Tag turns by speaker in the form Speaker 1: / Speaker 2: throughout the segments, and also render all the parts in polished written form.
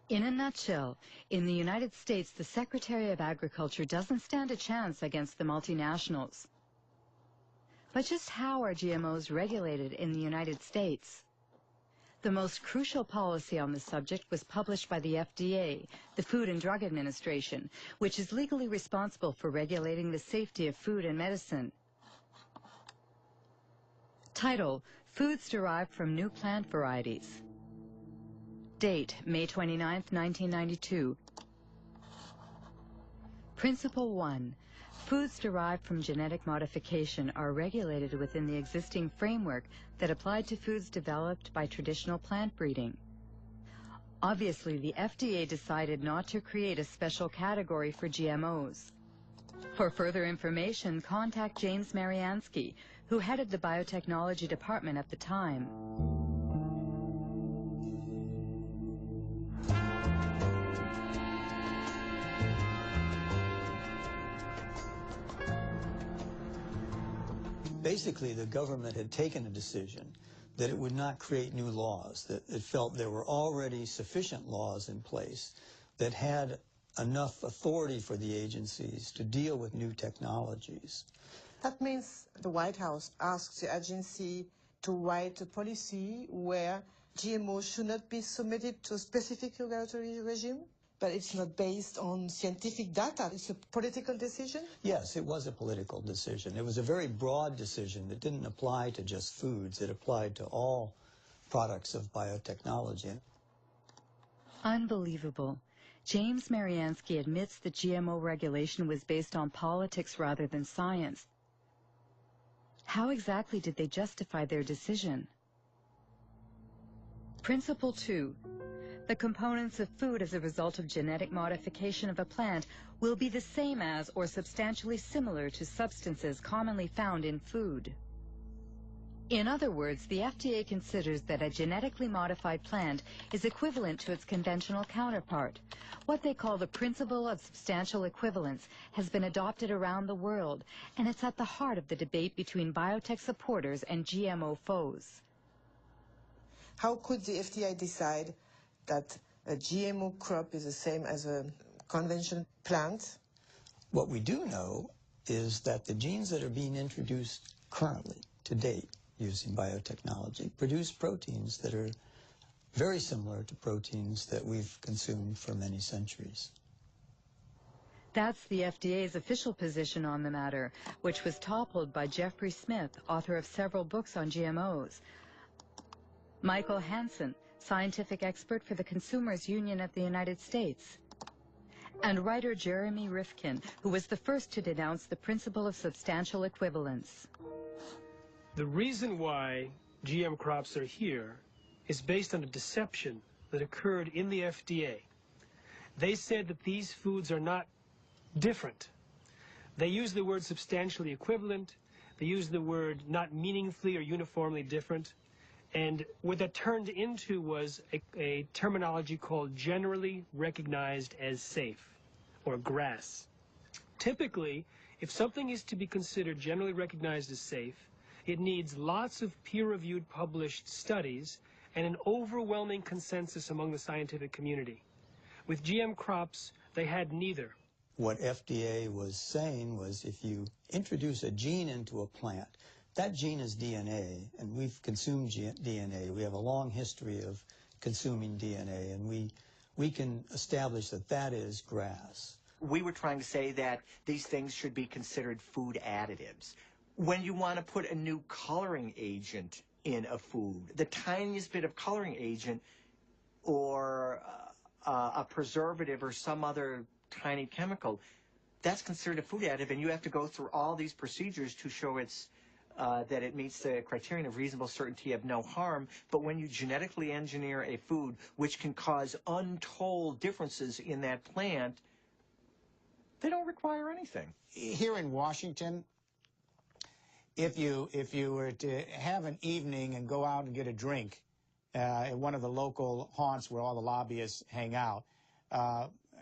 Speaker 1: In a nutshell, in the United States, the Secretary of Agriculture doesn't stand a chance against the multinationals. But just how are GMOs regulated in the United States? The most crucial policy on the subject was published by the FDA, the Food and Drug Administration, which is legally responsible for regulating the safety of food and medicine. Title: Foods Derived from New Plant Varieties. Date: May 29, 1992. Principle 1. Foods derived from genetic modification are regulated within the existing framework that applied to foods developed by traditional plant breeding. Obviously, the FDA decided not to create a special category for GMOs. For further information, contact James Mariansky, who headed the biotechnology department at the time.
Speaker 2: Basically, the government had taken a decision that it would not create new laws, that it felt there were already sufficient laws in place that had enough authority for the agencies to deal with new technologies.
Speaker 3: That means the White House asked the agency to write a policy where GMO should not be submitted to a specific regulatory regime? But it's not based on scientific data. It's a political decision?
Speaker 2: Yes, it was a political decision. It was a very broad decision that didn't apply to just foods. It applied to all products of biotechnology.
Speaker 1: Unbelievable. James Mariansky admits that GMO regulation was based on politics rather than science. How exactly did they justify their decision? Principle 2. The components of food as a result of genetic modification of a plant will be the same as or substantially similar to substances commonly found in food. In other words, the FDA considers that a genetically modified plant is equivalent to its conventional counterpart. What they call the principle of substantial equivalence has been adopted around the world, and it's at the heart of the debate between biotech supporters and GMO foes.
Speaker 3: How could the FDA decide that a GMO crop is the same as a conventional plant?
Speaker 2: What we do know is that the genes that are being introduced currently, to date, using biotechnology, produce proteins that are very similar to proteins that we've consumed for many centuries.
Speaker 1: That's the FDA's official position on the matter, which was toppled by Jeffrey Smith, author of several books on GMOs. Michael Hansen, scientific expert for the Consumers Union of the United States. And writer Jeremy Rifkin, who was the first to denounce the principle of substantial equivalence.
Speaker 4: The reason why GM crops are here is based on a deception that occurred in the FDA. They said that these foods are not different. They use the word substantially equivalent. They use the word not meaningfully or uniformly different. And what that turned into was a terminology called generally recognized as safe, or GRAS. Typically, if something is to be considered generally recognized as safe, it needs lots of peer-reviewed published studies and an overwhelming consensus among the scientific community. With GM crops, they had neither.
Speaker 2: What FDA was saying was if you introduce a gene into a plant, that gene is DNA, and we've consumed DNA. We have a long history of consuming DNA, and we can establish that that is GRAS.
Speaker 5: We were trying to say that these things should be considered food additives. When you want to put a new coloring agent in a food, the tiniest bit of coloring agent or a preservative or some other tiny chemical, that's considered a food additive, and you have to go through all these procedures to show that it meets the criterion of reasonable certainty of no harm. But when you genetically engineer a food which can cause untold differences in that plant, they don't require anything.
Speaker 6: Here in Washington, if you were to have an evening and go out and get a drink at one of the local haunts where all the lobbyists hang out,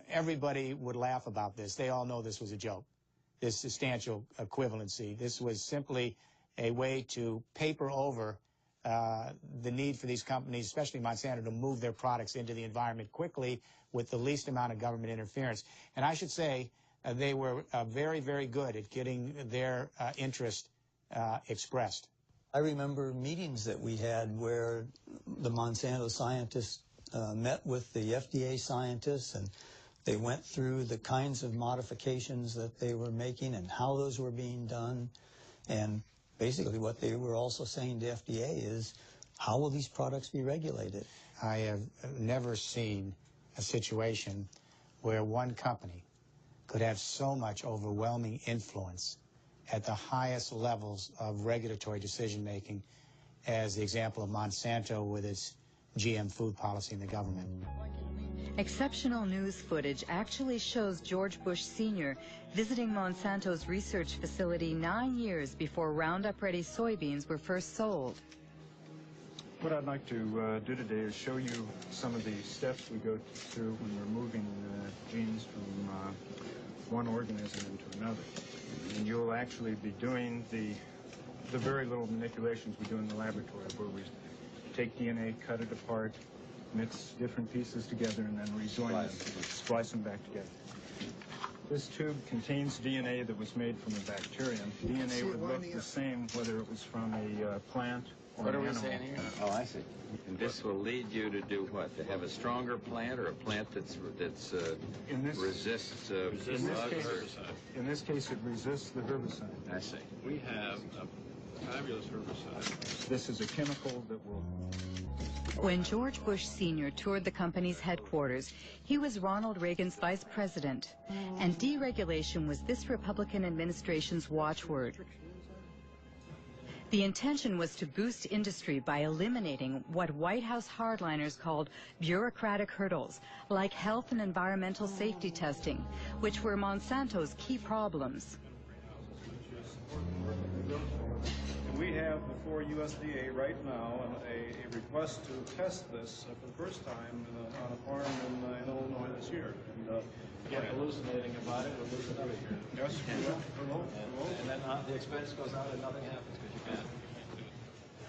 Speaker 6: everybody would laugh about this. They all know this was a joke, this substantial equivalency. This was simply a way to paper over the need for these companies, especially Monsanto, to move their products into the environment quickly with the least amount of government interference. And I should say they were very, very good at getting their interest expressed.
Speaker 2: I remember meetings that we had where the Monsanto scientists met with the FDA scientists, and they went through the kinds of modifications that they were making and how those were being done. And basically what they were also saying to FDA is, how will these products be regulated?
Speaker 6: I have never seen a situation where one company could have so much overwhelming influence at the highest levels of regulatory decision-making as the example of Monsanto with its GM food policy in the government.
Speaker 1: Exceptional news footage actually shows George Bush Sr. visiting Monsanto's research facility 9 years before Roundup Ready Soy Beans were first sold.
Speaker 7: What I'd like to do today is show you some of the steps we go through when we're moving genes from one organism into another. And you'll actually be doing the very little manipulations we do in the laboratory, where we take DNA, cut it apart, mix different pieces together, and then rejoin them, splice them back together. This tube contains DNA that was made from a bacterium. DNA would look the same whether it was from a plant or an animal.
Speaker 8: What are we saying here? Oh, I see. And this will lead you to do what? To have a stronger plant, or a plant that's resists herbicide?
Speaker 7: In this case, it resists the herbicide.
Speaker 8: I see.
Speaker 9: We have a fabulous herbicide.
Speaker 7: This is a chemical that will...
Speaker 1: When George Bush Sr. toured the company's headquarters, he was Ronald Reagan's vice president, and deregulation was this Republican administration's watchword. The intention was to boost industry by eliminating what White House hardliners called bureaucratic hurdles, like health and environmental safety testing, which were Monsanto's key problems.
Speaker 9: We have before USDA right now a request to test this for the first time on a farm in Illinois this year. And
Speaker 10: Get hallucinating about it, we'll lose it up here.
Speaker 9: yes, we will.
Speaker 10: And then the expense goes out and nothing happens because you can't.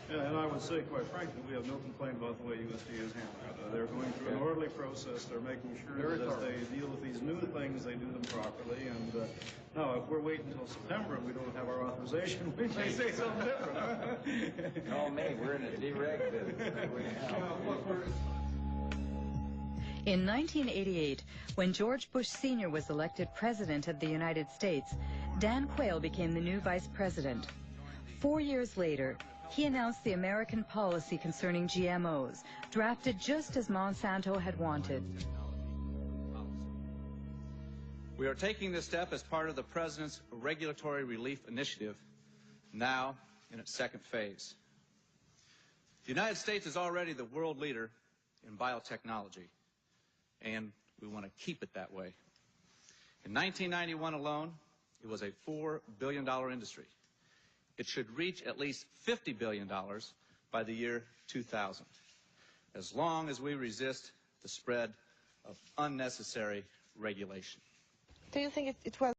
Speaker 9: Yeah, and I would say, quite frankly, we have no complaint about the way USDA is handling it. They're going through an orderly process. They're making sure that as they deal with these new things, they do them properly. And now, if we're waiting until September and we don't have our authorization, we may say something different.
Speaker 8: Oh, me, we're in a dereg business.
Speaker 1: In 1988, when George Bush Sr. was elected President of the United States, Dan Quayle became the new Vice President. 4 years later, he announced the American policy concerning GMOs, drafted just as Monsanto had wanted.
Speaker 11: We are taking this step as part of the President's Regulatory Relief Initiative, now in its second phase. The United States is already the world leader in biotechnology, and we want to keep it that way. In 1991 alone, it was a $4 billion industry. It should reach at least $50 billion by the year 2000, as long as we resist the spread of unnecessary regulation.
Speaker 3: Do you think it was